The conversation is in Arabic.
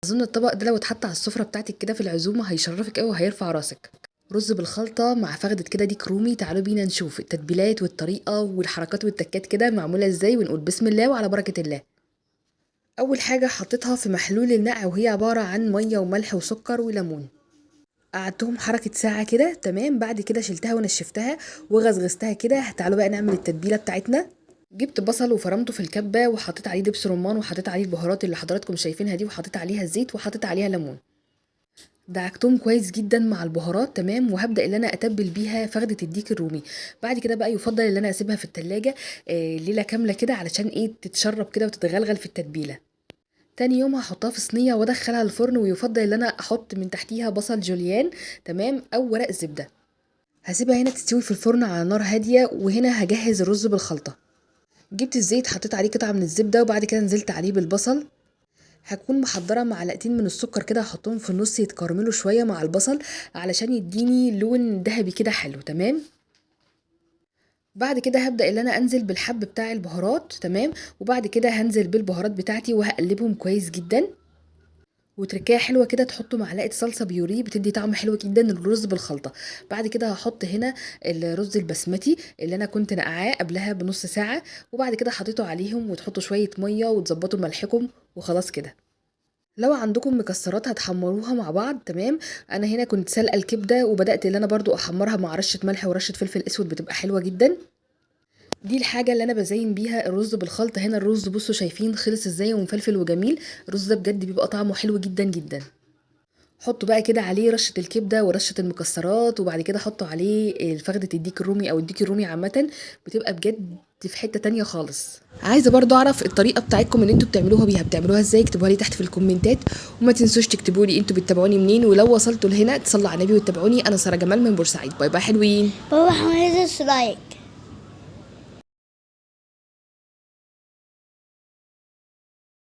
اظن الطبق ده لو اتحط على السفره بتاعتك كده في العزومه هيشرفك قوي وهيرفع راسك. رز بالخلطه مع فخده كده ديك رومي. تعالوا بينا نشوف التتبيلات والطريقه والحركات والتكات كده معموله ازاي، ونقول بسم الله وعلى بركه الله. اول حاجه حطيتها في محلول النقع، وهي عباره عن ميه وملح وسكر وليمون. قعدتهم حركه ساعه كده تمام. بعد كده شلتها ونشفتها وغزغزتها كده. تعالوا بقى نعمل التتبيله بتاعتنا. جبت بصل وفرمته في الكبه وحطيت عليه دبس رمان وحطيت عليه البهارات اللي حضراتكم شايفينها دي، وحطيت عليها الزيت وحطيت عليها ليمون. دعكتهم كويس جدا مع البهارات تمام. وهبدا ان انا اتبل بيها فخده الديك الرومي. بعد كده بقى يفضل ان انا اسيبها في التلاجة ليله كامله كده، علشان تتشرب كده وتتغلغل في التتبيله. تاني يوم هحطها في صينيه وادخلها الفرن، ويفضل ان انا احط من تحتيها بصل جوليان تمام او ورق زبده. هسيبها هنا تستوي في الفرن على نار هاديه. وهنا هجهز الرز بالخلطه. جبت الزيت حطيت عليه قطعه من الزبده، وبعد كده نزلت عليه بالبصل. هكون محضره معلقتين من السكر كده، هحطهم في النص يتكرملوا شويه مع البصل علشان يديني لون ذهبي كده حلو تمام. بعد كده هبدا ان انا انزل بالحب بتاع البهارات تمام. وبعد كده هنزل بالبهارات بتاعتي وهقلبهم كويس جدا. وتركية حلوه كده، تحطوا معلقه صلصه بيوري بتدي طعم حلو جدا للرز بالخلطه. بعد كده هحط هنا الرز البسمتي اللي انا كنت نقعاه قبلها بنص ساعه، وبعد كده حطيته عليهم. وتحطوا شويه ميه وتظبطوا ملحكم وخلاص كده. لو عندكم مكسرات هتحمروها مع بعض تمام. انا هنا كنت سلقه الكبده وبدات ان انا برضو احمرها مع رشه ملح ورشه فلفل اسود، بتبقى حلوه جدا. دي الحاجه اللي انا بزين بيها الرز بالخلطه. هنا الرز بصوا شايفين خلص ازاي ومفلفل وجميل. الرز ده بجد بيبقى طعمه حلو جدا جدا. حطوا بقى كده عليه رشه الكبده ورشه المكسرات، وبعد كده حطوا عليه فخده الديك الرومي او الديك الرومي عامه. بتبقى بجد في حته تانية خالص. عايزه برضو اعرف الطريقه بتاعتكم اللي انتوا بتعملوها بيها، بتعملوها ازاي؟ اكتبوها لي تحت في الكومنتات. وما تنسوش تكتبوا لي انتوا بتتابعوني منين، ولو وصلتوا لهنا تصلوا على النبي وتتابعوني. انا ساره جمال من بورسعيد. باي باي حلوين. بابا حمد لايك.